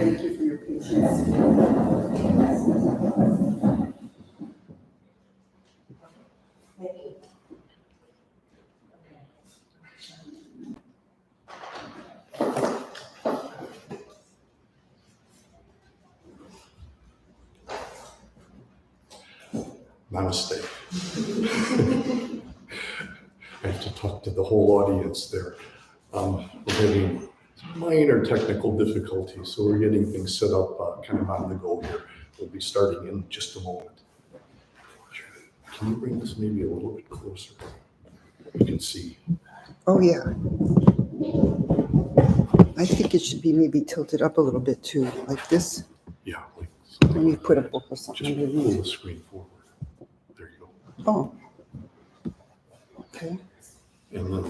Thank you for your patience. Thank you. Namaste. I have to talk to the whole audience there. We're having minor technical difficulties, so we're getting things set up kind of on the go here. We'll be starting in just a moment. Can you bring this maybe a little bit closer? You can see. Oh, yeah. I think it should be maybe tilted up a little bit too, like this. Yeah. Like Let me put a book or something just pull underneath. the screen forward. There you go. Oh. Okay. And then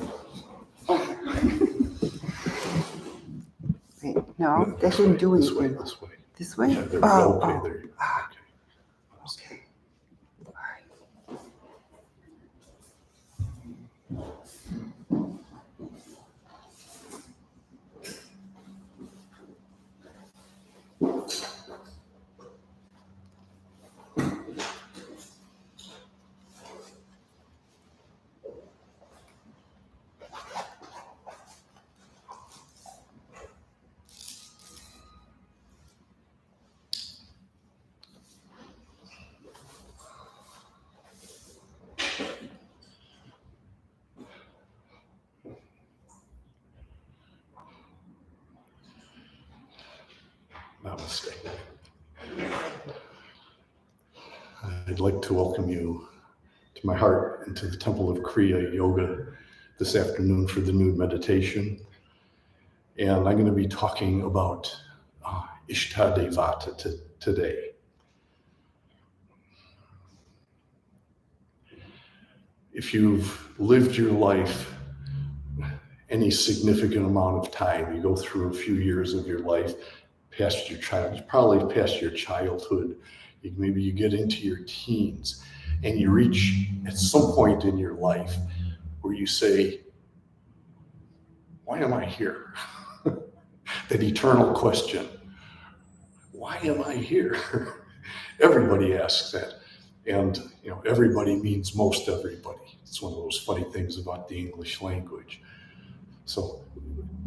Wait, no, that this didn't way, do this way, anything. this way. This way? Yeah, there we go. Okay, there you go. Ah, Okay. okay. All right. Namaste. I'd like to welcome you to my heart and to the Temple of Kriya Yoga this afternoon for the nude meditation. And I'm going to be talking about Ishta Devata today. If you've lived your life any significant amount of time, you go through a few years of your life, past your child, probably past your childhood, maybe you get into your teens, and you reach at some point in your life where you say, why am I here? That eternal question, why am I here? Everybody asks that. And everybody means most everybody. It's one of those funny things about the English language. So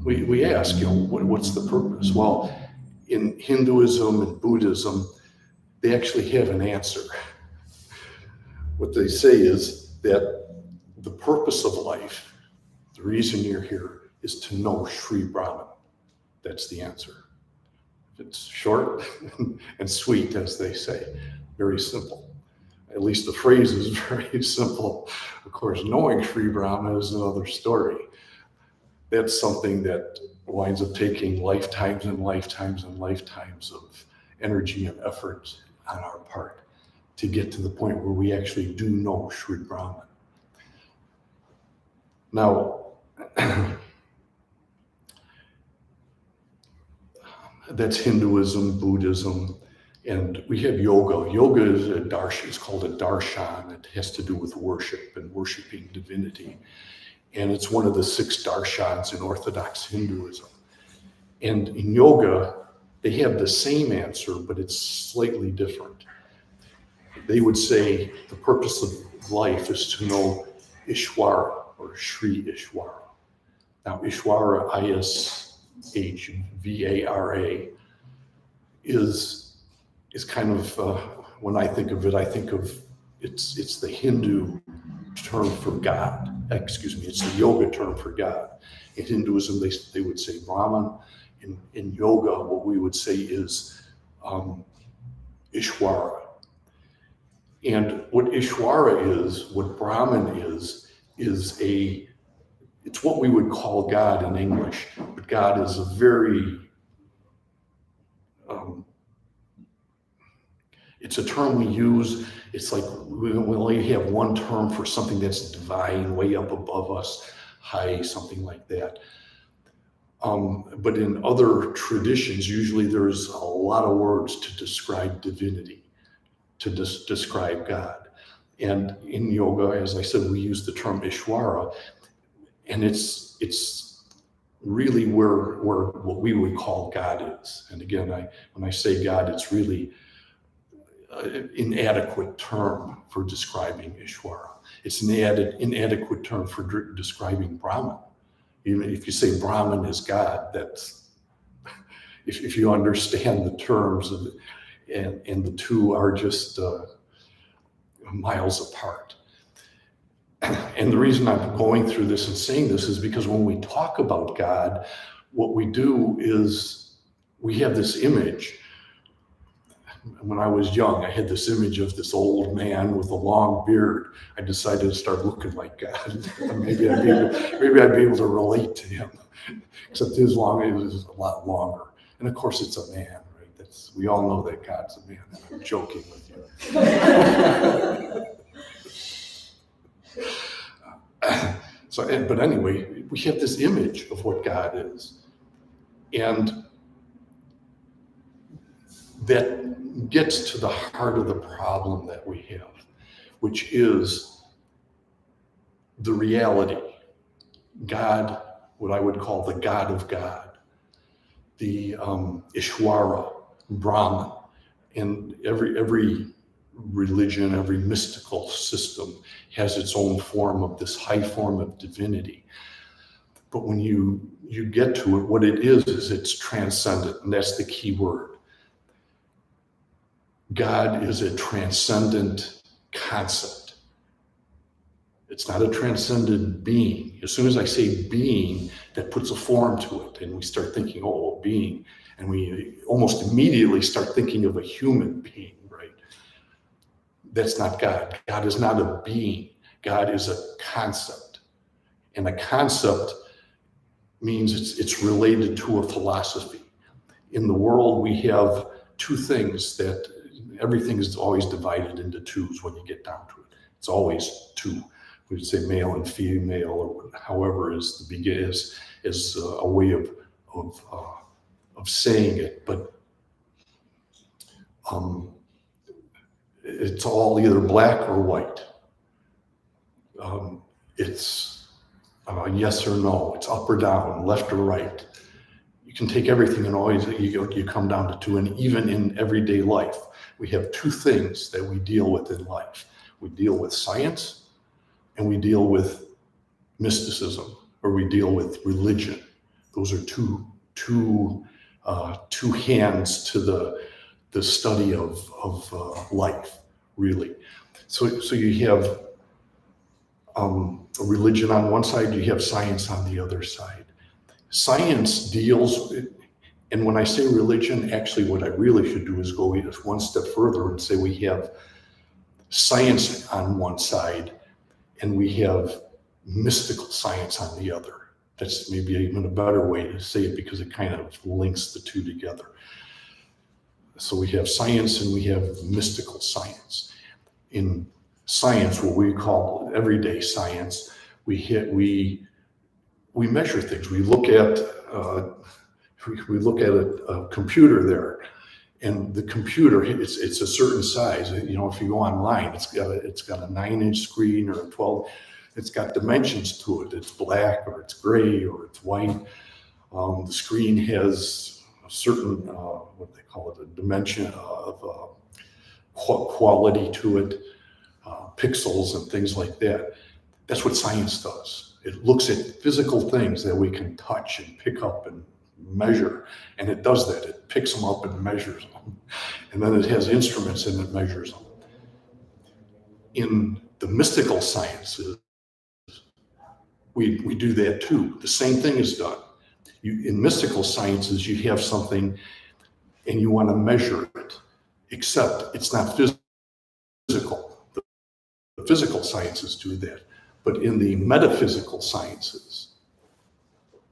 we ask, what's the purpose? Well, in Hinduism and Buddhism, they actually have an answer. What they say is that the purpose of life, the reason you're here, is to know Sri Brahman. That's the answer. It's short and sweet, as they say, very simple. At least the phrase is very simple. Of course, knowing Sri Brahman is another story. That's something that winds up taking lifetimes and lifetimes and lifetimes of energy and effort on our part to get to the point where we actually do know Sri Brahman. Now, that's Hinduism, Buddhism, and we have yoga. Yoga is a darshan. It's called a darshan. It has to do with worship and worshiping divinity. And it's one of the 6 darshans in Orthodox Hinduism. And in yoga, they have the same answer, but it's slightly different. They would say the purpose of life is to know Ishwara or Sri Ishwara. Now, Ishwara, I-S-H-V-A-R-A, is kind of, when I think of it, it's the Hindu term for God. It's the yoga term for God. In Hinduism, they would say Brahman. In yoga, what we would say is Ishwara. And what Ishwara is, what Brahman is it's what we would call God in English, but God is a very, it's a term we use. It's like we only have one term for something that's divine, way up above us, high, something like that. But in other traditions, usually there's a lot of words to describe divinity, to describe God. And in yoga, as I said, we use the term Ishwara, and it's really where what we would call God is. And again, when I say God, it's really an inadequate term for describing Ishvara. It's an inadequate term for describing Brahman. Even if you say Brahman is God, that's, if you understand the terms of it, and the two are just miles apart. And the reason I'm going through this and saying this is because when we talk about God, what we do is we have this image. When I was young, I had this image of this old man with a long beard. I decided to start looking like God. maybe I'd be able to relate to him. Except his long hair was a lot longer. And of course, it's a man, right? We all know that God's a man. I'm joking with you. But anyway, we have this image of what God is. And that gets to the heart of the problem that we have, which is the reality. God, what I would call the God of God, the Ishvara, Brahman, and every religion, every mystical system has its own form of this high form of divinity. But when you get to it, what it is it's transcendent, and that's the key word. God is a transcendent concept. It's not a transcendent being. As soon as I say being, that puts a form to it, and we start thinking, oh, being, and we almost immediately start thinking of a human being, right? That's not God. God is not a being. God is a concept. And a concept means it's related to a philosophy. In the world, we have two things that everything is always divided into twos when you get down to it. It's always two. We would say male and female, or however is a way of saying it. But it's all either black or white. It's yes or no. It's up or down, left or right. You can take everything and always you come down to two. And even in everyday life, we have two things that we deal with in life. We deal with science, and we deal with mysticism, or we deal with religion. Those are two hands to the study of life, really. So you have a religion on one side, you have science on the other side. Science deals, and when I say religion, actually what I really should do is go one step further and say we have science on one side and we have mystical science on the other. That's maybe even a better way to say it because it kind of links the two together. So we have science and we have mystical science. In science, what we call everyday science, we measure things. We look at a computer there, and the computer it's a certain size. If you go online, it's got a 9-inch screen or a 12. It's got dimensions to it. It's black or it's gray or it's white. The screen has a certain what they call it, a dimension of quality to it, pixels and things like that. That's what science does. It looks at physical things that we can touch and pick up and measure, and it does that. It picks them up and measures them, and then it has instruments and it measures them. In the mystical sciences, we do that too. The same thing is done. In mystical sciences, you have something and you want to measure it, except it's not physical. The physical sciences do that. But in the metaphysical sciences,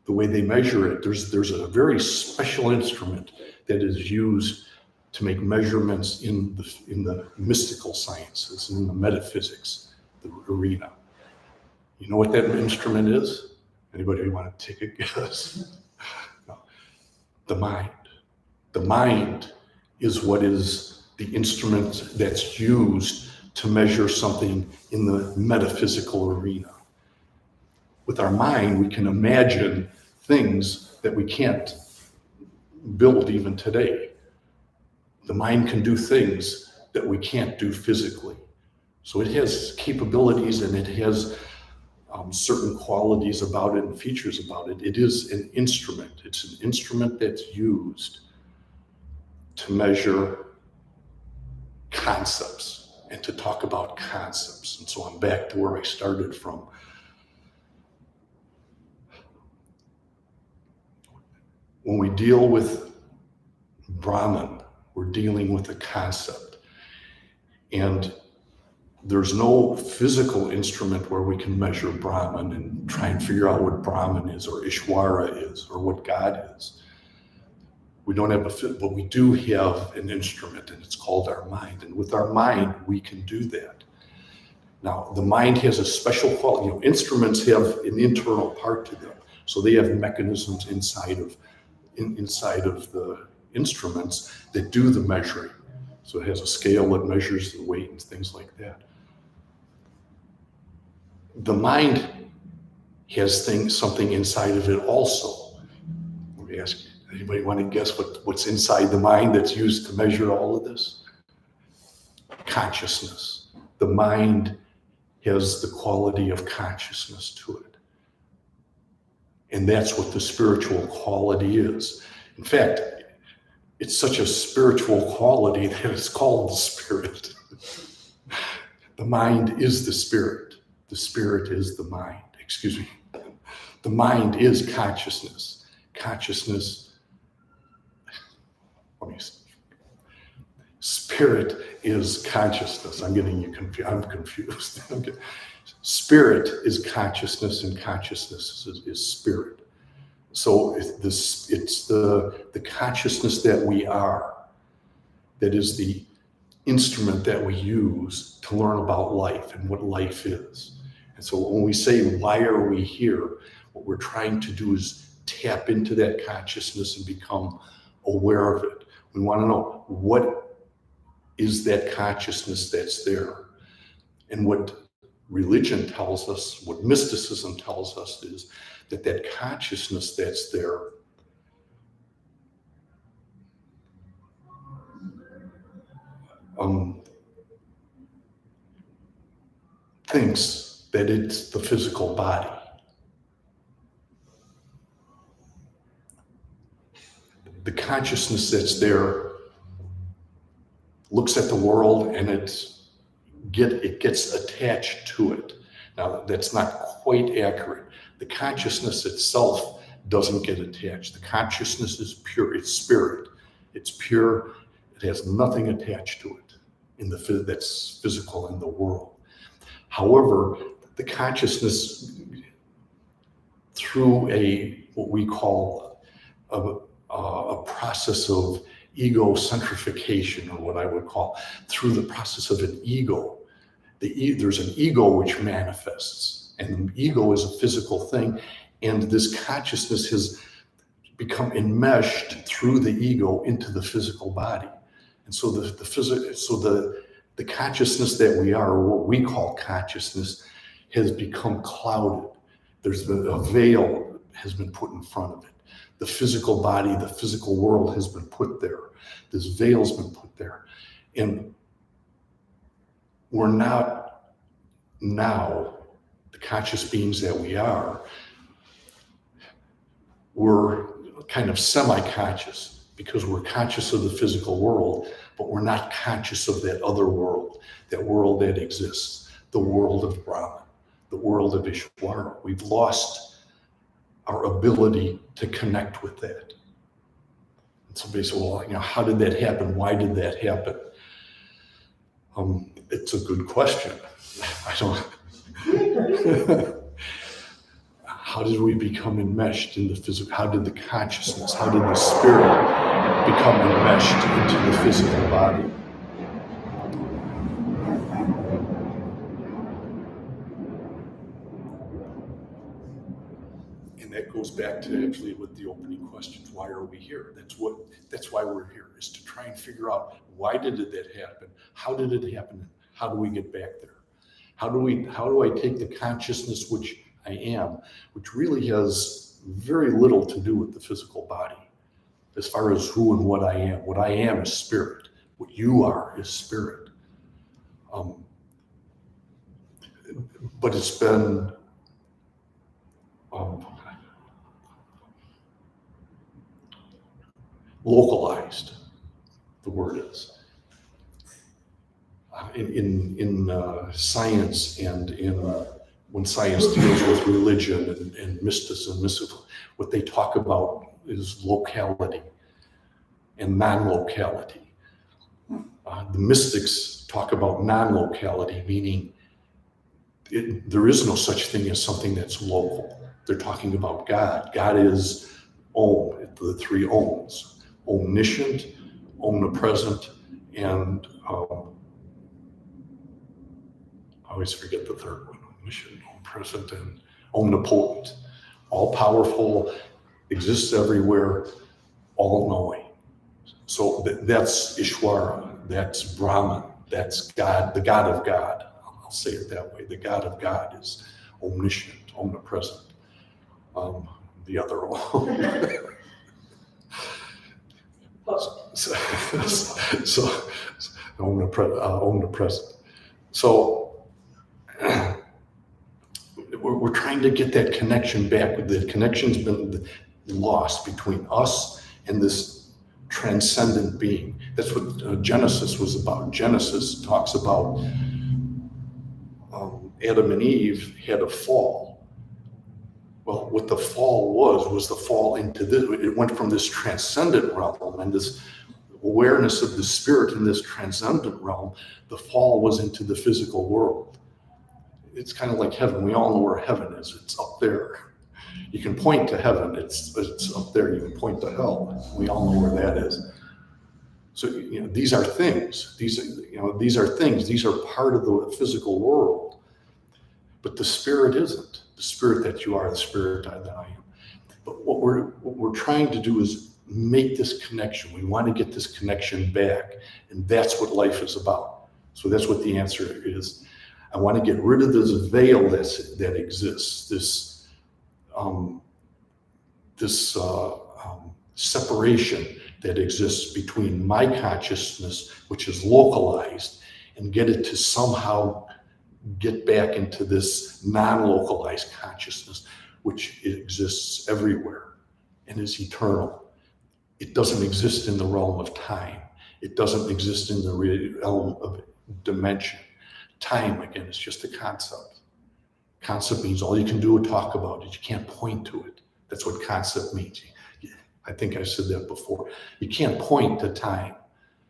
the way they measure it, there's a very special instrument that is used to make measurements in the mystical sciences, in the metaphysics, the arena. You know what that instrument is? Anybody want to take a guess? No. The mind. The mind is what is the instrument that's used to measure something in the metaphysical arena. With our mind, we can imagine things that we can't build even today. The mind can do things that we can't do physically. So it has capabilities and it has certain qualities about it and features about it. It is an instrument. It's an instrument that's used to measure concepts and to talk about concepts. And so I'm back to where I started from. When we deal with Brahman, we're dealing with a concept. And there's no physical instrument where we can measure Brahman and try and figure out what Brahman is or Ishwara is or what God is. We don't have but we do have an instrument, and it's called our mind. And with our mind, we can do that. Now, the mind has a special quality. Instruments have an internal part to them. So they have mechanisms inside of the instruments that do the measuring. So it has a scale that measures the weight and things like that. The mind has something inside of it also. Let me ask you, anybody want to guess what's inside the mind that's used to measure all of this? Consciousness. The mind has the quality of consciousness to it. And that's what the spiritual quality is. In fact, it's such a spiritual quality that it's called the spirit. The mind is the spirit. The spirit is the mind. Excuse me. The mind is consciousness. Consciousness. Let me see. Spirit is consciousness. I'm getting you confused. I'm confused. Okay. Spirit is consciousness, and consciousness is spirit. So it's the consciousness that we are, that is the instrument that we use to learn about life and what life is. And so when we say, why are we here? What we're trying to do is tap into that consciousness and become aware of it. We want to know, what is that consciousness that's there? And what religion tells us, what mysticism tells us, is that consciousness that's there thinks that it's the physical body. The consciousness that's there looks at the world and it gets attached to it. Now, that's not quite accurate. The consciousness itself doesn't get attached. The consciousness is pure. It's spirit. It's pure. It has nothing attached to it that's physical in the world. However, the consciousness, through what we call a process of ego centrification, or what I would call, through the process of an ego, there's an ego which manifests, and the ego is a physical thing, and this consciousness has become enmeshed through the ego into the physical body. And so the consciousness that we are, or what we call consciousness, has become clouded. There's a veil has been put in front of it. The physical body, the physical world has been put there. This veil's been put there. And we're not now, the conscious beings that we are, we're kind of semi-conscious, because we're conscious of the physical world, but we're not conscious of that other world, that world that exists, the world of Brahman, the world of Ishwara. We've lost our ability to connect with that. And somebody said, well, how did that happen? Why did that happen? It's a good question. I don't. How did we become enmeshed in the physical? How did the consciousness, how did the spirit become enmeshed into the physical body? And that goes back to actually with the opening questions. Why are we here? That's why we're here, is to try and figure out, why did that happen? How did it happen? How do we get back there? How do I take the consciousness which I am, which really has very little to do with the physical body as far as who and what I am. What I am is spirit. What you are is spirit. But it's been localized, the word is. In science and when science deals with religion and mysticism, what they talk about is locality and non-locality. The mystics talk about non-locality, meaning there is no such thing as something that's local. They're talking about God. God is Om, the three Oms: omniscient, omnipresent, and I always forget the third one: omniscient, omnipresent, and omnipotent. All powerful, exists everywhere, all knowing. So that's Ishwara, that's Brahman, that's God, the God of God. I'll say it that way. The God of God is omniscient, omnipresent. The other one. so omnipresent. So we're trying to get that connection back. The connection's been lost between us and this transcendent being. That's what Genesis was about. Genesis talks about Adam and Eve had a fall. Well, what the fall was the fall into this. It went from this transcendent realm and this awareness of the spirit in this transcendent realm. The fall was into the physical world. It's kind of like heaven. We all know where heaven is. It's up there. You can point to heaven. It's up there. You can point to hell. We all know where that is. So these are things. These are things. These are part of the physical world. But the spirit isn't. The spirit that you are, the spirit that I am. But what we're trying to do is make this connection. We want to get this connection back, and that's what life is about. So that's what the answer is. I want to get rid of this veil that exists. This separation that exists between my consciousness, which is localized, and get it to somehow get back into this non-localized consciousness, which exists everywhere and is eternal. It doesn't exist in the realm of time. It doesn't exist in the realm of dimension. Time, again, is just a concept. Concept means all you can do is talk about it. You can't point to it. That's what concept means. I think I said that before. You can't point to time.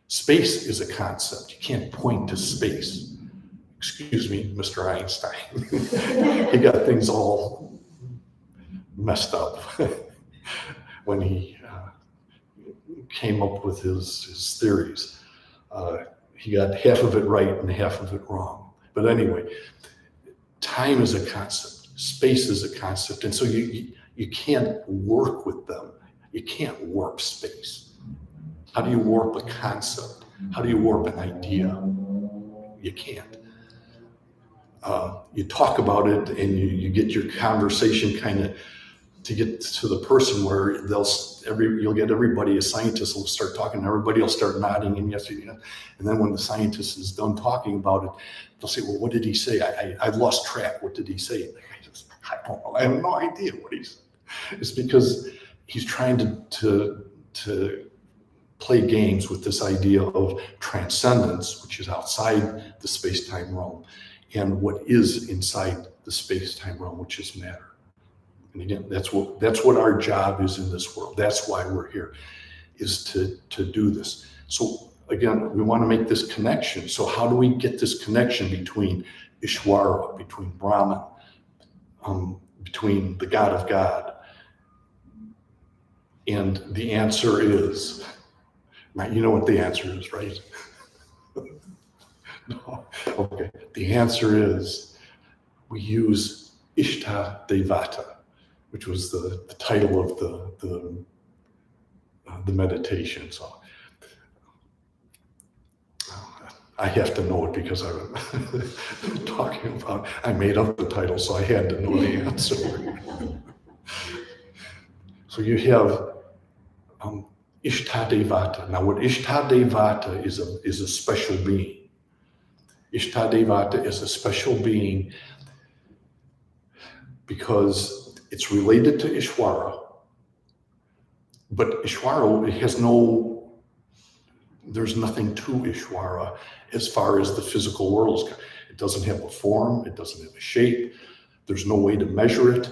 Space is a concept. You can't point to space. Excuse me, Mr. Einstein. He got things all messed up when he came up with his theories. He got half of it right and half of it wrong. But anyway, time is a concept. Space is a concept. And so you can't work with them. You can't warp space. How do you warp a concept? How do you warp an idea? You can't. You talk about it and you get your conversation kind of to get to the person where you'll get everybody, a scientist will start talking, and everybody will start nodding and yes, and then when the scientist is done talking about it, they'll say, well, what did he say? I've lost track. What did he say? I don't know. I have no idea what he said. It's because he's trying to play games with this idea of transcendence, which is outside the space-time realm, and what is inside the space-time realm, which is matter. And again, that's what our job is in this world. That's why we're here, is to do this. So again, we want to make this connection. So how do we get this connection between Ishwara, between Brahman, between the God of God? And the answer is, you know what the answer is, right? No. Okay. The answer is we use Ishta Devata, which was the title of the meditation. So I have to know it because I'm talking about. I made up the title, so I had to know the answer. So you have Ishta Devata. Now, what Ishta Devata is a special being. Ishta Devata is a special being because it's related to Ishwara, but Ishwara, there's nothing to Ishwara as far as the physical world is concerned. It doesn't have a form, it doesn't have a shape, there's no way to measure it.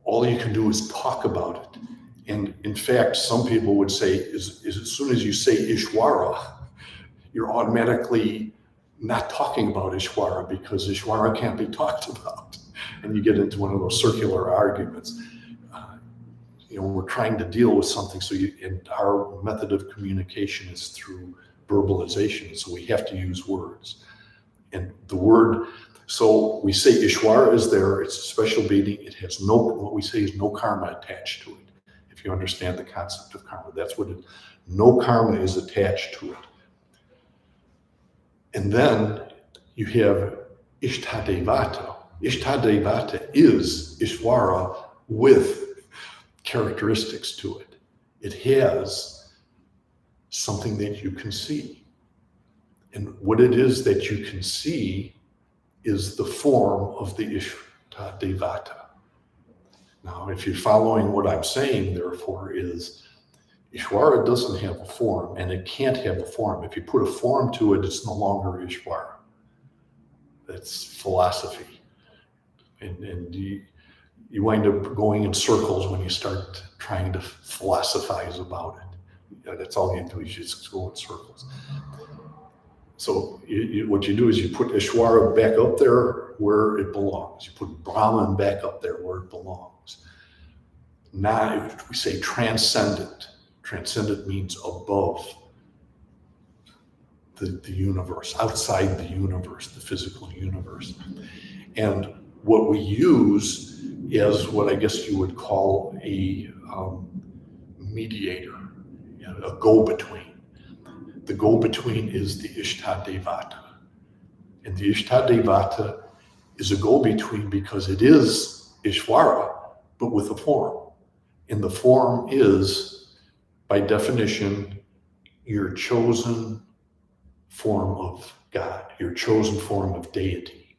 All you can do is talk about it. And in fact, some people would say, is as soon as you say Ishwara, you're automatically not talking about Ishwara because Ishwara can't be talked about. And you get into one of those circular arguments. We're trying to deal with something, and our method of communication is through verbalization, so we have to use words. And the word, so we say Ishwara is there, it's a special being, it has what we say is no karma attached to it. If you understand the concept of karma, that's what no karma is attached to it. And then you have Ishta Devata. Ishta Devata is Ishwara with characteristics to it. It has something that you can see. And what it is that you can see is the form of the Ishta Devata. Now, if you're following what I'm saying, therefore, is Ishwara doesn't have a form, and it can't have a form. If you put a form to it, it's no longer Ishwara. That's philosophy. And you wind up going in circles when you start trying to philosophize about it. That's all you do, is you just go in circles. So what you do is you put Ishwara back up there where it belongs. You put Brahman back up there where it belongs. Now we say transcendent. Transcendent means above the universe, outside the universe, the physical universe. And what we use is what I guess you would call a mediator, a go-between. The go-between is the Ishta Devata. And the Ishta Devata is a go-between because it is Ishwara, but with a form. And the form is, by definition, your chosen form of God, your chosen form of deity.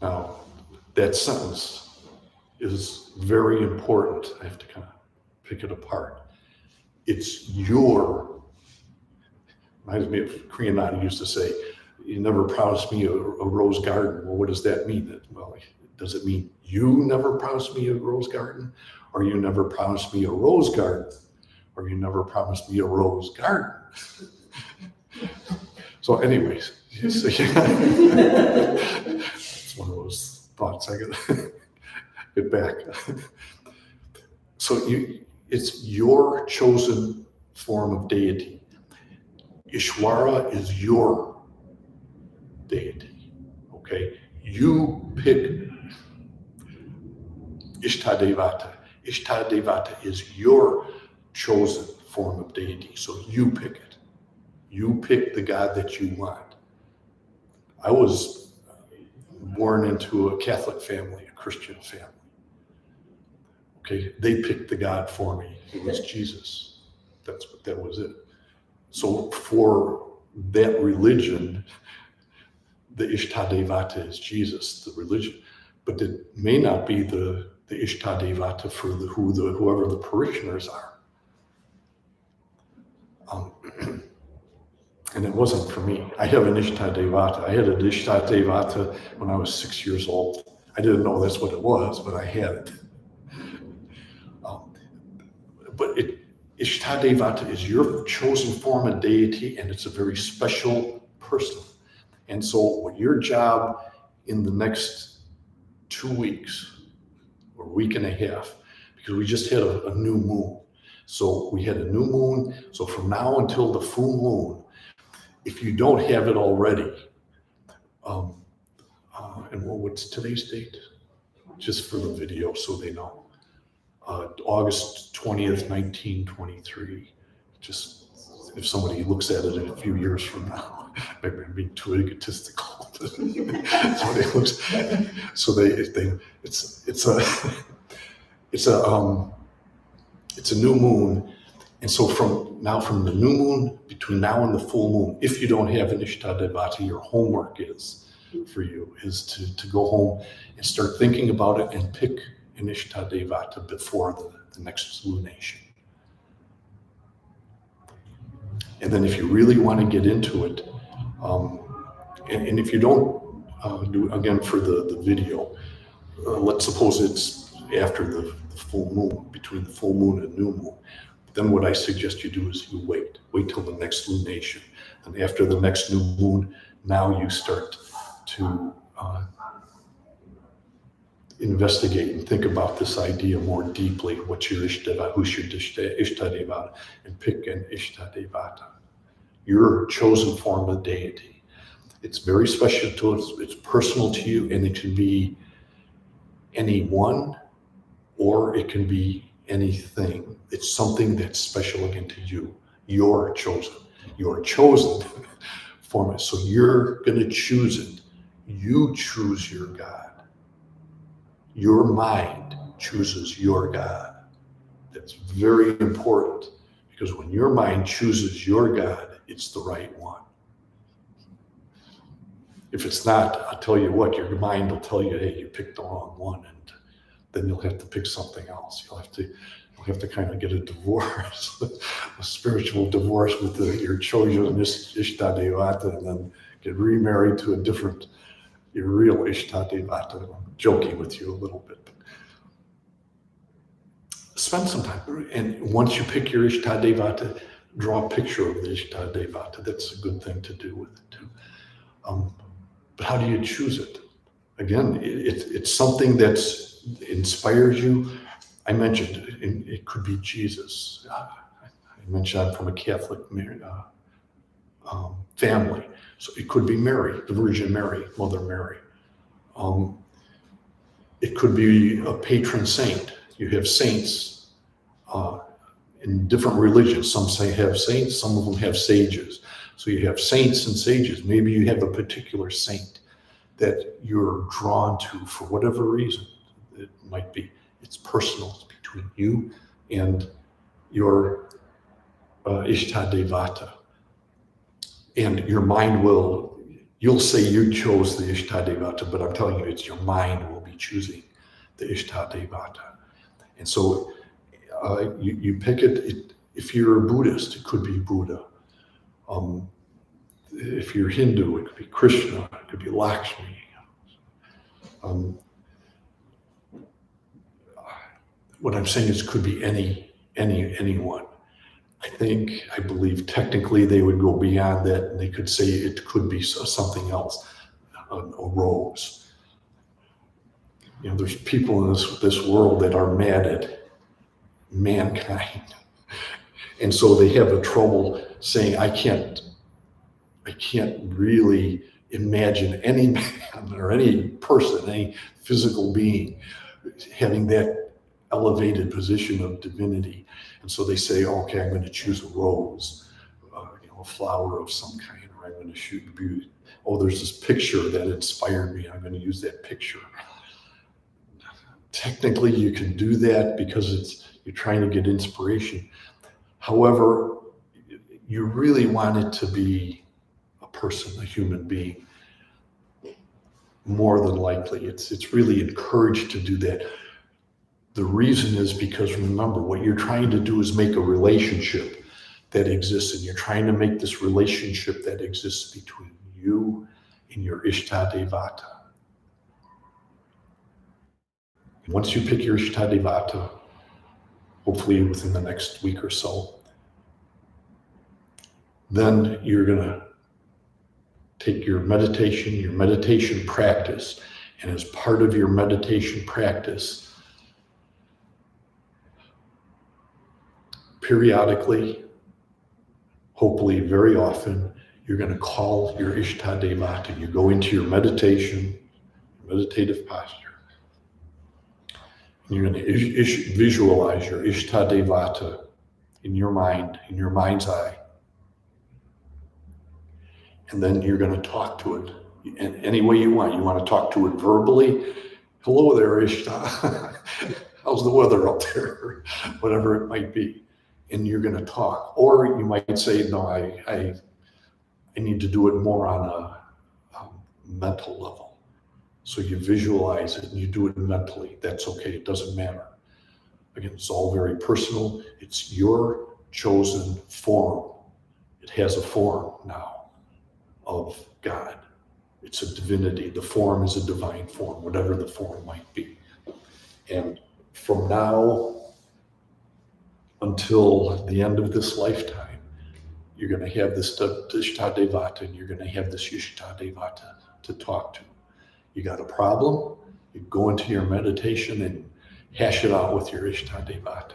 Now, that sentence is very important. I have to kind of pick it apart. It's your, reminds me of Kriya used to say, you never promised me a rose garden. Well, what does that mean? Well, does it mean you never promised me a rose garden? Or you never promised me a rose garden? Or you never promised me a rose garden? So anyways, it's one of those thoughts I get back. So it's your chosen form of deity. Ishwara is your deity, okay? You pick Ishta Devata. Ishta Devata is your chosen form of deity, so you pick it. You pick the God that you want. I was born into a Catholic family, a Christian family. Okay, they picked the God for me. It was Jesus. That was it. So for that religion, the Ishta Devata is Jesus, the religion, but it may not be the Ishta Devata for whoever the parishioners are. And it wasn't for me. I have an Ishta Devata. I had an Ishta Devata when I was 6 years old. I didn't know that's what it was, but I had it. But Ishta Devata is your chosen form of deity, and it's a very special person. And so your job in the next 2 weeks or week and a half, because we just had a new moon. So we had a new moon. So from now until the full moon, if you don't have it already, and what's today's date? Just for the video so they know. August 20th, 1923. Just if somebody looks at it in a few years from now. Maybe I'm being too egotistical. So it looks, so it's a new moon. And so from the new moon, between now and the full moon, if you don't have an Ishta Devata, your homework for you is to go home and start thinking about it and pick an Ishta Devata before the next lunation. And then if you really want to get into it, and if you don't do, again, for the video, let's suppose it's after the full moon, between the full moon and new moon. Then what I suggest you do is you wait till the next lunation. And after the next new moon, now you start to investigate and think about this idea more deeply. What's your Ishta, who's your Ishta Devata? And pick an Ishta Devata, your chosen form of deity. It's very special to us, it's personal to you, and it can be anyone or it can be anything. It's something that's special again to you. You're chosen form it. So you're going to choose it. You choose your God. Your mind chooses your God. That's very important, because when your mind chooses your God, it's the right one. If it's not, I'll tell you what, your mind will tell you, hey, you picked the wrong one, and then you'll have to pick something else. You'll have to kind of get a divorce, a spiritual divorce with your chosen Ishta Devata, and then get remarried to your real Ishta Devata. I'm joking with you a little bit. But spend some time, and once you pick your Ishta Devata, draw a picture of the Ishta Devata. That's a good thing to do with it too. But how do you choose it? Again, it's something that inspires you. I mentioned it could be Jesus. I mentioned I'm from a Catholic family, so it could be Mary, the Virgin Mary, Mother Mary. It could be a patron saint. You have saints in different religions. Some have saints, some of them have sages. So you have saints and sages. Maybe you have a particular saint that you're drawn to for whatever reason. It might be, it's personal, it's between you and your Ishta Devata. And your mind you'll say you chose the Ishta Devata, but I'm telling you, it's your mind will be choosing the Ishta Devata. And so you pick it. If you're a Buddhist, it could be Buddha. If you're Hindu, it could be Krishna, it could be Lakshmi. What I'm saying is it could be anyone. I believe technically they would go beyond that, and they could say it could be something else, a rose. There's people in this world that are mad at mankind. And so they have a trouble saying, I can't really imagine any man or any person, any physical being having that elevated position of divinity. And so they say, okay, I'm going to choose a rose, a flower of some kind, or I'm going to shoot beauty. Oh, there's this picture that inspired me. I'm going to use that picture. Technically, you can do that because you're trying to get inspiration. However, you really want it to be a person, a human being. More than likely, it's really encouraged to do that. The reason is because, remember, what you're trying to do is make a relationship that exists, and you're trying to make this relationship that exists between you and your Ishta Devata. Once you pick your Ishta Devata, hopefully within the next week or so, then you're going to take your meditation practice, and as part of your meditation practice, periodically, hopefully very often, you're going to call your Ishta Devata. You go into your meditative posture. And you're going to visualize your Ishta Devata in your mind, in your mind's eye. And then you're going to talk to it in any way you want. You want to talk to it verbally. Hello there, Ishta. How's the weather up there? Whatever it might be. And you're going to talk. Or you might say, no, I need to do it more on a mental level. So you visualize it and you do it mentally. That's okay. It doesn't matter. Again, it's all very personal. It's your chosen form. It has a form now of God. It's a divinity. The form is a divine form, whatever the form might be. And from now until the end of this lifetime, you're going to have this Ishta Devata, and you're going to have this Ishta Devata to talk to. You got a problem, you go into your meditation and hash it out with your Ishta Devata.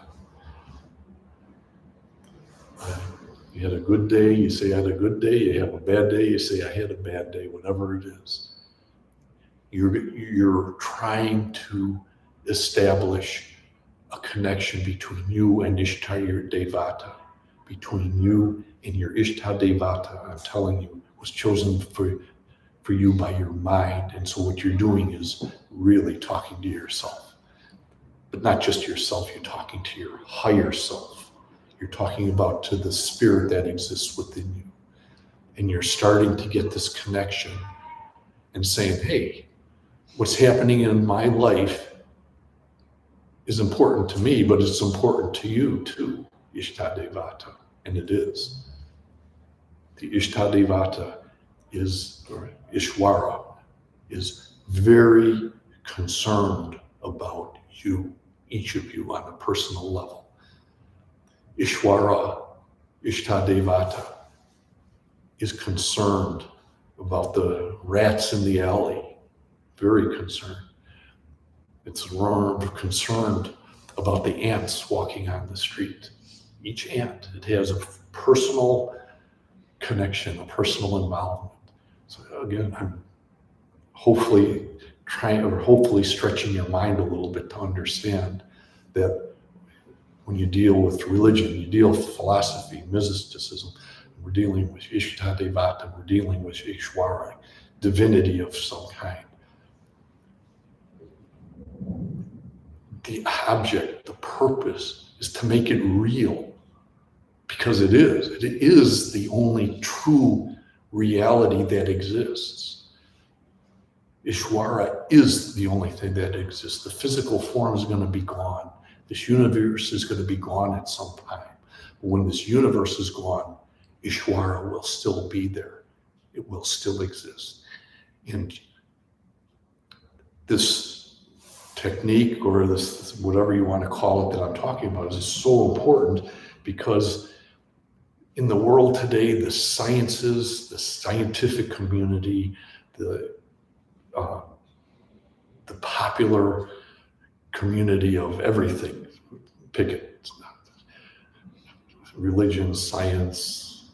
You had a good day, you say I had a good day. You have a bad day, you say I had a bad day, whatever it is. You're trying to establish a connection between you and Ishta Devata, between you and your Ishta Devata, I'm telling you, was chosen for you by your mind. And so what you're doing is really talking to yourself. But not just yourself, you're talking to your higher self. You're talking about to the spirit that exists within you. And you're starting to get this connection and saying, hey, what's happening in my life is important to me, but it's important to you too, Ishta Devata. And it is. The Ishta Devata is, or Ishwara, is very concerned about you, each of you on a personal level. Ishwara, Ishta Devata, is concerned about the rats in the alley, very concerned. It's concerned about the ants walking on the street. Each ant, it has a personal connection, a personal involvement. So again, I'm hopefully stretching your mind a little bit to understand that when you deal with religion, you deal with philosophy, mysticism, we're dealing with Ishta Devata, we're dealing with Ishwara, divinity of some kind. The object, the purpose is to make it real, because it is. It is the only true reality that exists. Ishwara is the only thing that exists. The physical form is going to be gone. This universe is going to be gone at some time. But when this universe is gone, Ishwara will still be there. It will still exist. And this technique, or this whatever you want to call it that I'm talking about, is so important, because in the world today, the sciences, the scientific community, the popular community of everything, pick it, religion, science,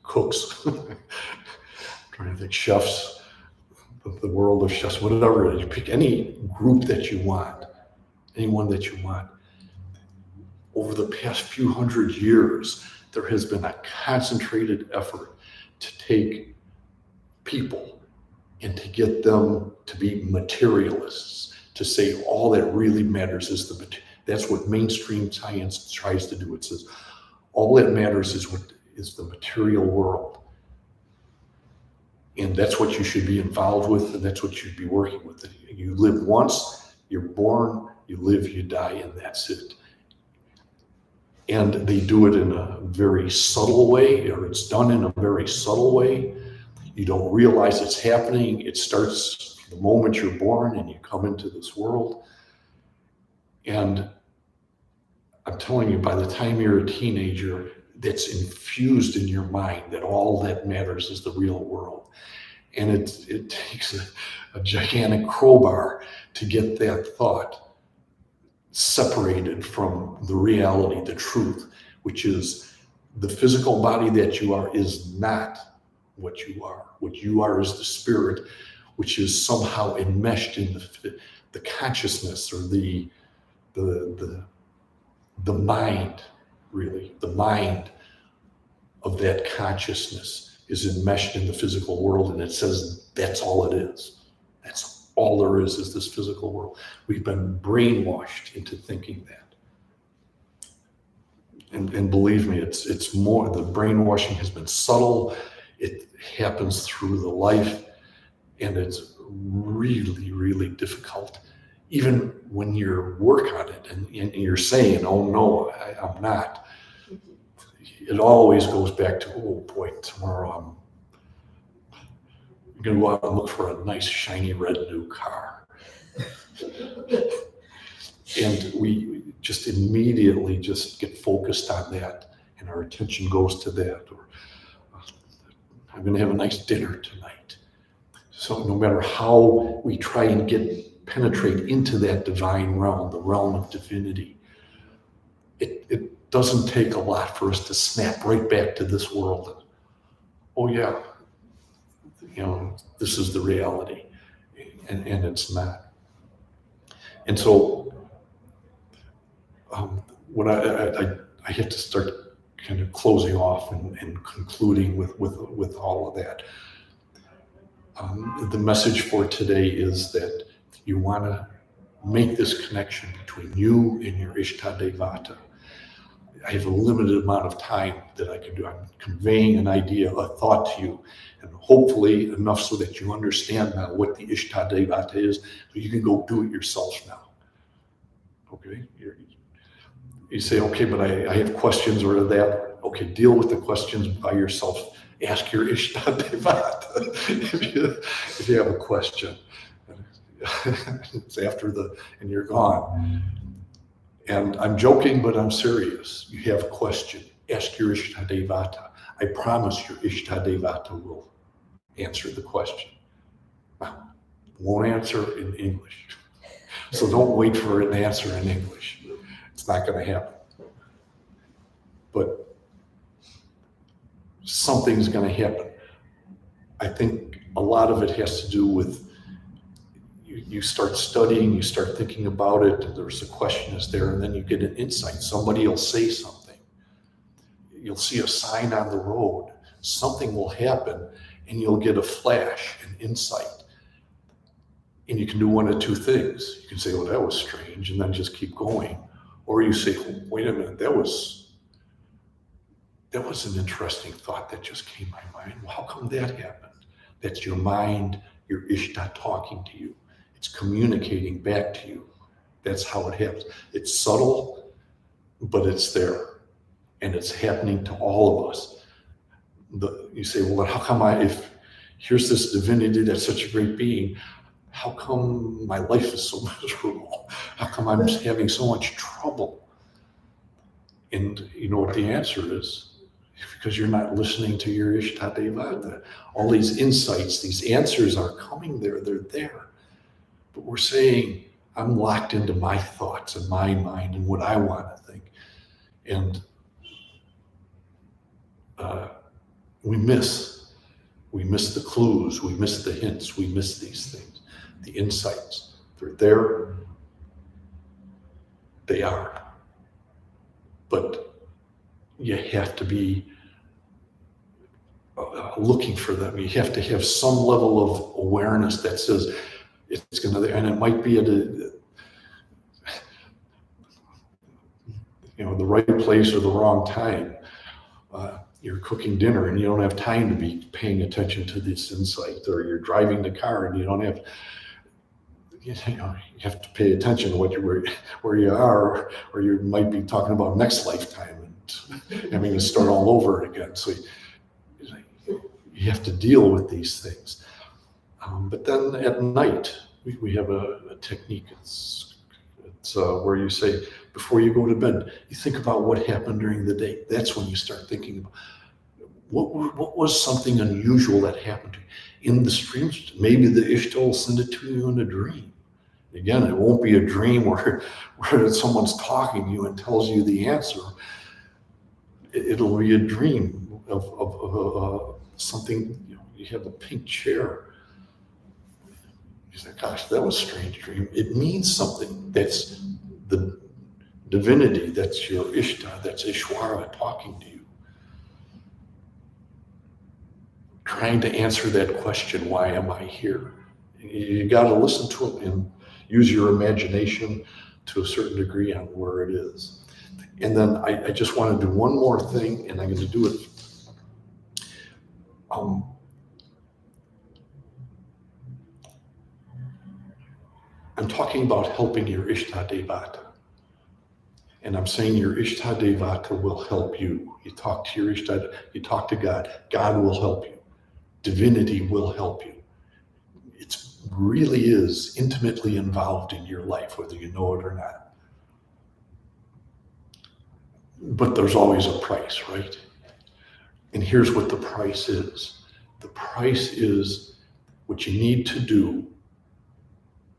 cooks, trying to think, chefs, the world of chefs, whatever it is, you pick any group that you want, anyone that you want. Over the past few hundred years, there has been a concentrated effort to take people and to get them to be materialists, to say all that really matters is the material. That's what mainstream science tries to do. It says all that matters is the material world. And that's what you should be involved with, and that's what you should be working with. You live once, you're born, you live, you die, and that's it. And they do it in a very subtle way, or it's done in a very subtle way. You don't realize it's happening. It starts the moment you're born and you come into this world. And I'm telling you, by the time you're a teenager, that's infused in your mind that all that matters is the real world. And it takes a gigantic crowbar to get that thought separated from the reality, the truth, which is the physical body that you are is not what you are. What you are is the spirit, which is somehow enmeshed in the consciousness, or the mind, really, the mind of that consciousness is enmeshed in the physical world, and it says that's all it is. That's all there is this physical world. We've been brainwashed into thinking that. And believe me, it's more, the brainwashing has been subtle. It happens through the life, and it's really, really difficult. Even when you work on it and you're saying, oh no, I'm not. It always goes back to, oh boy, tomorrow I'm going to go out and look for a nice, shiny, red new car. And we just immediately just get focused on that, and our attention goes to that. Or I'm going to have a nice dinner tonight. So no matter how we try and penetrate into that divine realm, the realm of divinity, it doesn't take a lot for us to snap right back to this world. And, oh yeah, this is the reality, and it's not. And so when I have to start kind of closing off and concluding with all of that. The message for today is that you want to make this connection between you and your Ishta Devata. I have a limited amount of time that I can do. I'm conveying an idea, a thought to you, and hopefully enough so that you understand now what the Ishta Devata is, so you can go do it yourself now. Okay? You say, okay, but I have questions or that. Okay, deal with the questions by yourself. Ask your Ishta Devata if you have a question. It's after and you're gone. And I'm joking, but I'm serious. You have a question, ask your Ishta Devata. I promise your Ishta Devata will answer the question. Now, won't answer in English. So don't wait for an answer in English. It's not going to happen. But something's going to happen. I think a lot of it has to do with you start studying, you start thinking about it, and there's a question is there, and then you get an insight. Somebody will say something. You'll see a sign on the road. Something will happen, and you'll get a flash, an insight. And you can do one of two things. You can say, well, that was strange, and then just keep going. Or you say, oh, wait a minute, that was an interesting thought that just came to my mind. Well, how come that happened? That's your mind, your Ishta talking to you. It's communicating back to you. That's how it happens. It's subtle, but it's there. And it's happening to all of us. You say, well, how come if here's this divinity that's such a great being, how come my life is so miserable? How come I'm having so much trouble? And you know what the answer is? Because you're not listening to your Ishta Devata. All these insights, these answers are coming there, they're there. But we're saying, I'm locked into my thoughts and my mind and what I want to think. And we miss the clues, we miss the hints, we miss these things, the insights. They're there, they are. But you have to be looking for them. You have to have some level of awareness that says it's going to, and it might be at the right place or the wrong time. You're cooking dinner and you don't have time to be paying attention to this insight, or you're driving the car and you don't have, you have to pay attention to where you are, or you might be talking about next lifetime and having to start all over again. So you have to deal with these things. But then at night, we have a technique. It's where you say, before you go to bed, you think about what happened during the day. That's when you start thinking about what was something unusual that happened to you in the dreams. Maybe the Ishta will send it to you in a dream. Again, it won't be a dream where someone's talking to you and tells you the answer. It'll be a dream of something. You have a pink chair. You say, gosh, that was a strange dream. It means something. That's the divinity, that's your Ishta, that's Ishwara talking to you. trying to answer that question, why am I here? You got to listen to it and use your imagination to a certain degree on where it is. And then I just want to do one more thing, and I'm going to do it. I'm talking about helping your Ishta Devata. And I'm saying your Ishta Devata will help you. You talk to your Ishta, you talk to God. God will help you. Divinity will help you. It really is intimately involved in your life, whether you know it or not. But there's always a price, right? And here's what the price is. The price is what you need to do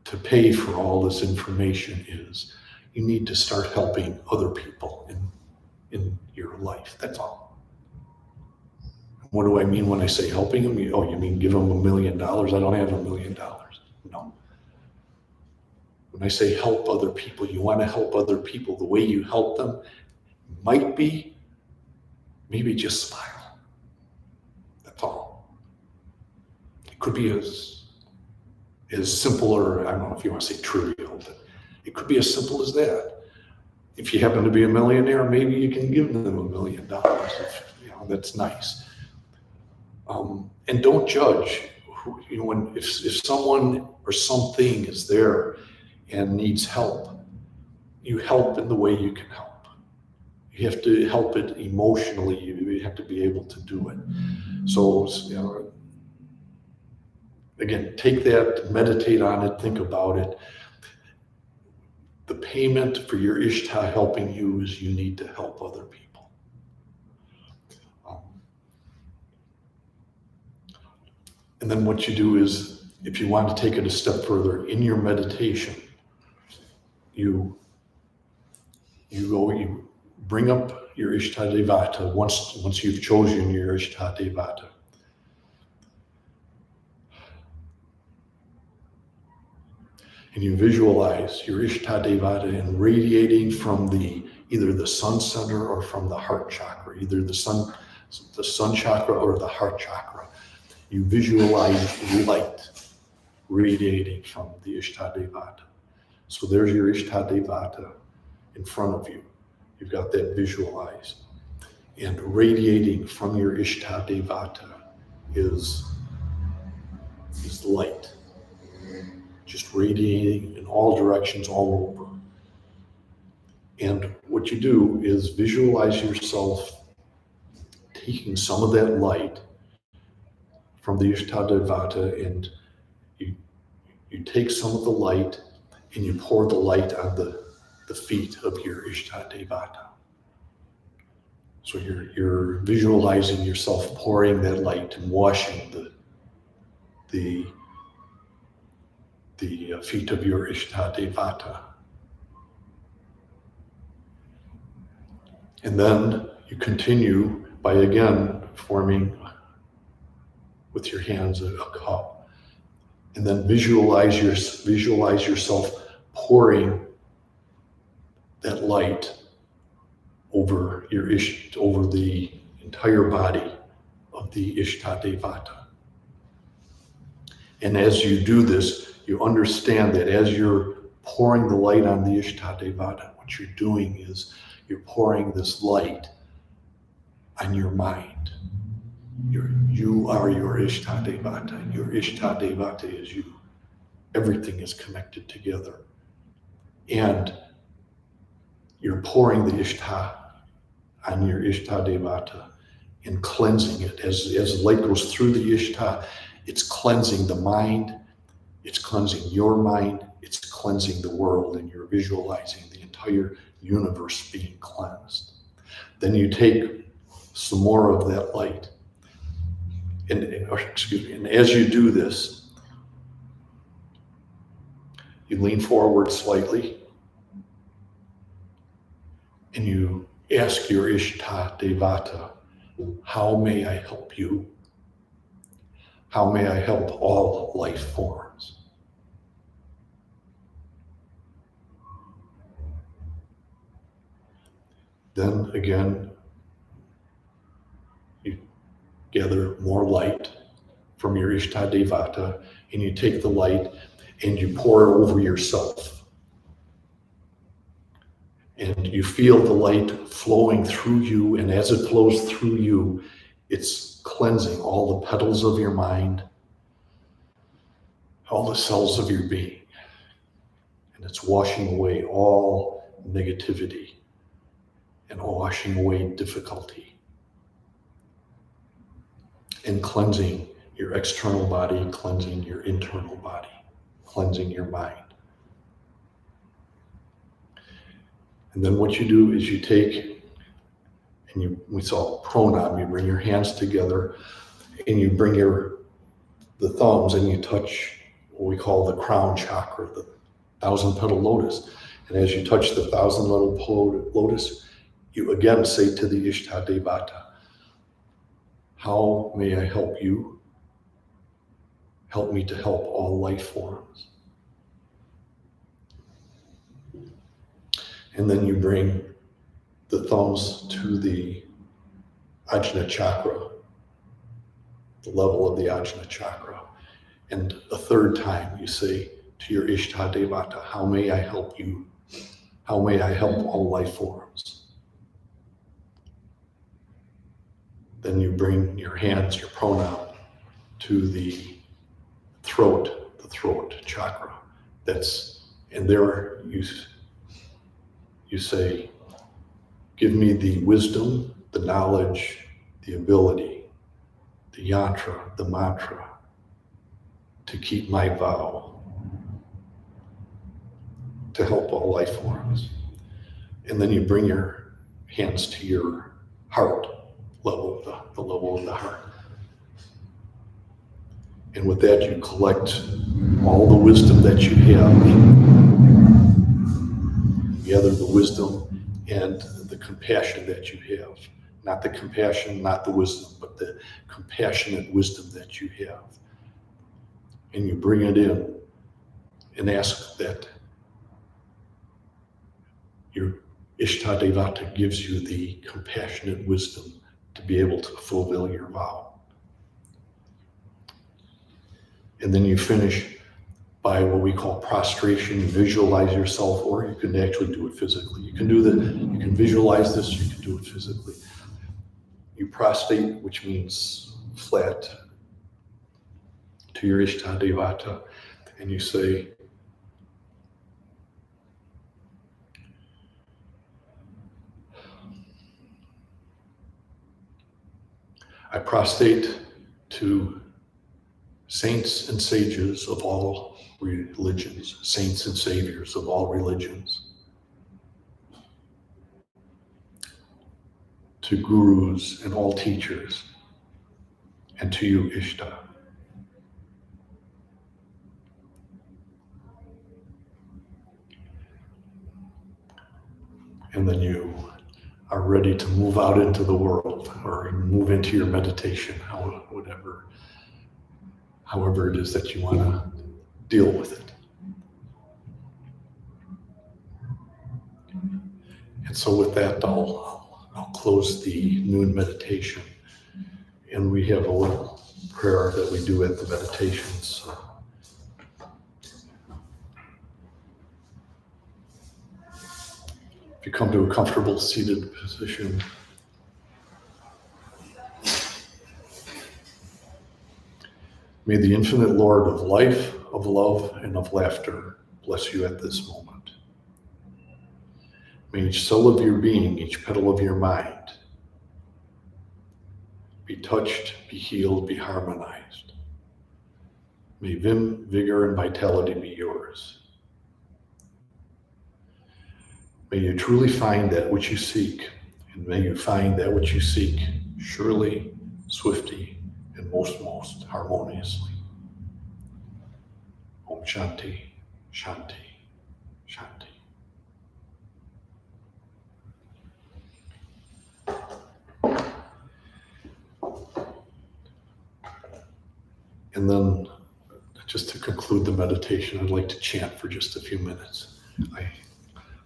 to pay for all this information is you need to start helping other people in your life. That's all. What do I mean when I say helping them? You mean give them $1 million? I don't have $1 million. No. When I say help other people, you want to help other people. The way you help them might be maybe just smile. That's all. It could be as simple, or I don't know if you want to say trivial, but it could be as simple as that. If you happen to be a millionaire, maybe you can give them $1 million. That's nice. And don't judge. If someone or something is there and needs help, you help in the way you can help. You have to help it emotionally. You have to be able to do it. So, again, take that, meditate on it, think about it. The payment for your Ishta helping you is you need to help other people. And then what you do is, if you want to take it a step further, in your meditation, you bring up your Ishta Devata once you've chosen your Ishta Devata. And you visualize your Ishta Devata and radiating from either the sun center or from the heart chakra, either the sun chakra or the heart chakra. You visualize light radiating from the Ishta Devata. So there's your Ishta Devata in front of you. You've got that visualized. And radiating from your Ishta Devata is light. Just radiating in all directions, all over. And what you do is visualize yourself taking some of that light from the Ishta Devata, and you take some of the light and you pour the light on the feet of your Ishta Devata. So you're visualizing yourself pouring that light and washing the feet of your Ishta Devata. And then you continue by again forming with your hands a cup. And then visualize yourself pouring that light over the entire body of the Ishta Devata. And as you do this, you understand that as you're pouring the light on the Ishta Devata, what you're doing is you're pouring this light on your mind. You are your Ishta Devata. Your Ishta Devata is you. Everything is connected together. And you're pouring the Ishta on your Ishta Devata and cleansing it. As the light goes through the Ishta, it's cleansing the mind, it's cleansing your mind, it's cleansing the world, and you're visualizing the entire universe being cleansed. Then you take some more of that light, and as you do this, you lean forward slightly and you ask your Ishta Devata, how may I help you? How may I help all life forms? Then again, you gather more light from your Ishta Devata, and you take the light and you pour it over yourself. And you feel the light flowing through you, and as it flows through you, it's cleansing all the petals of your mind, all the cells of your being. And it's washing away all negativity and washing away difficulty and cleansing your external body, cleansing your internal body, cleansing your mind. And then what you do is you take, and we saw pranam, you bring your hands together and you bring the thumbs and you touch what we call the crown chakra, the 1,000-petal lotus. And as you touch the 1,000-petal lotus, you again say to the Ishta Devata, how may I help you? Help me to help all life forms. And then you bring the thumbs to the Ajna chakra, the level of the Ajna chakra. And a third time you say to your Ishta Devata, how may I help you? How may I help all life forms? Then you bring your hands, your pranam, to the throat chakra. And there you say, give me the wisdom, the knowledge, the ability, the yantra, the mantra, to keep my vow, to help all life forms. And then you bring your hands to your heart, the level of the heart. And with that, you collect all the wisdom that you have, gather the wisdom and the compassion that you have. Not the compassion, not the wisdom, but the compassionate wisdom that you have. And you bring it in and ask that your Ishta Devata gives you the compassionate wisdom to be able to fulfill your vow. And then you finish by what we call prostration. You visualize yourself, or you can actually do it physically. You can visualize this, you can do it physically. You prostrate, which means flat, to your Ishta Devata, and you say, I prostrate to saints and sages of all religions, saints and saviors of all religions, to gurus and all teachers, and to you, Ishta. And then you are ready to move out into the world, or move into your meditation, however it is that you want to deal with it. And so with that, I'll close the noon meditation. And we have a little prayer that we do at the meditations. If you come to a comfortable seated position, may the infinite Lord of life, of love, and of laughter bless you at this moment. May each cell of your being, each petal of your mind, be touched, be healed, be harmonized. May vim, vigor, and vitality be yours. May you truly find that which you seek, and may you find that which you seek surely, swiftly, and most harmoniously. Om Shanti, Shanti, Shanti. And then, just to conclude the meditation, I'd like to chant for just a few minutes. I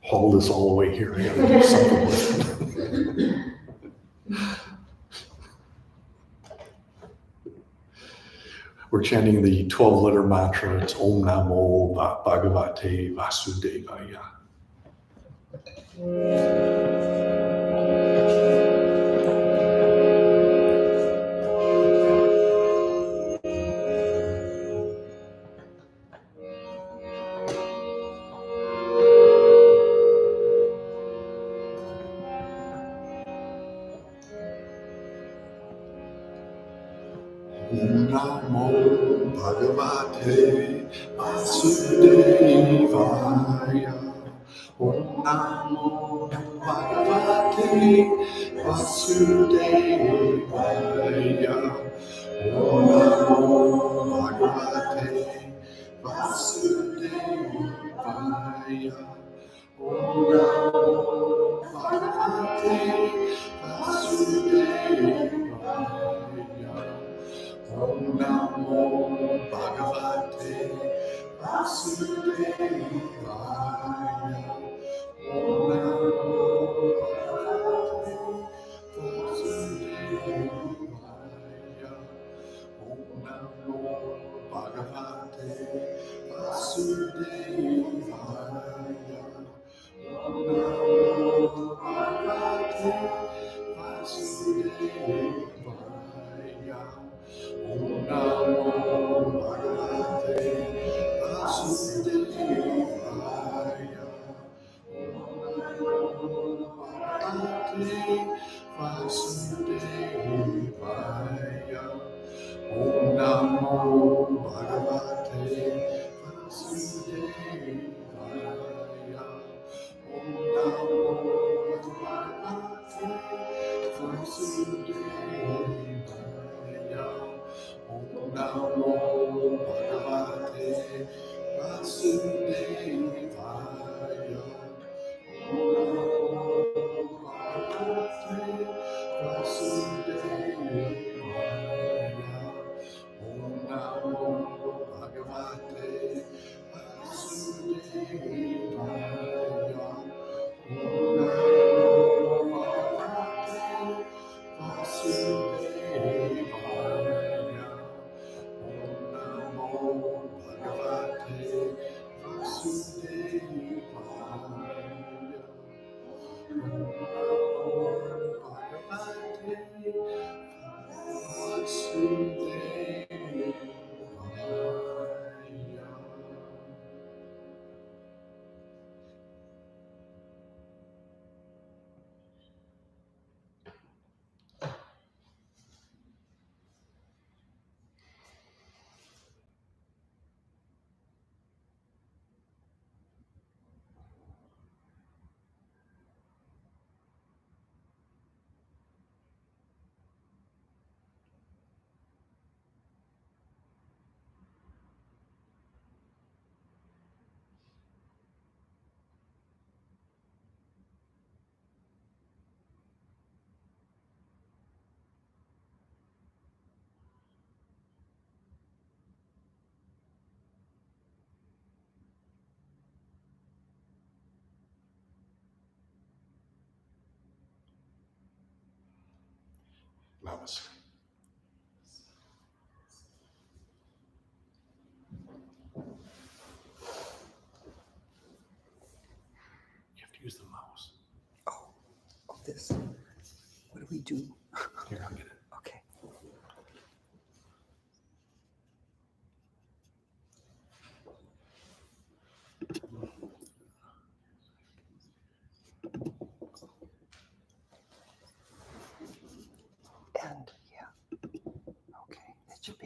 haul this all the way here. I gotta do something with it. chanting the 12-letter mantra. It's Om Namo Bhagavate Vasudevaya. Om Namo Bhagavate Vasudevaya. Om Namo Bhagavate Vasudevaya. Om Namo Bhagavate Vasudevaya. Om Namo Bhagavate Vasudevaya. Om Namo Bhagavate Vasudevaya. Om Namo Bhagavate Vasudevaya. Om Namo Bhagavate Vasudevaya. Om Namo Bhagavate Vasudevaya. Om Namo Bhagavate Vasudevaya. Om Namo Bhagavate Vasudevaya. Om Namo Bhagavate Vasudevaya. Om Namo Bhagavate Vasudevaya. Om Namo Bhagavate Vasudevaya. Om Namo Bhagavate Vasudevaya. Om Namo Bhagavate Vasudevaya. Om Namo Bhagavate Vasudevaya. Om Namo Bhagavate Vasudevaya. Namaste. You have to use the mouse. Oh, this. What do we do? Here, I'll get it. Okay. And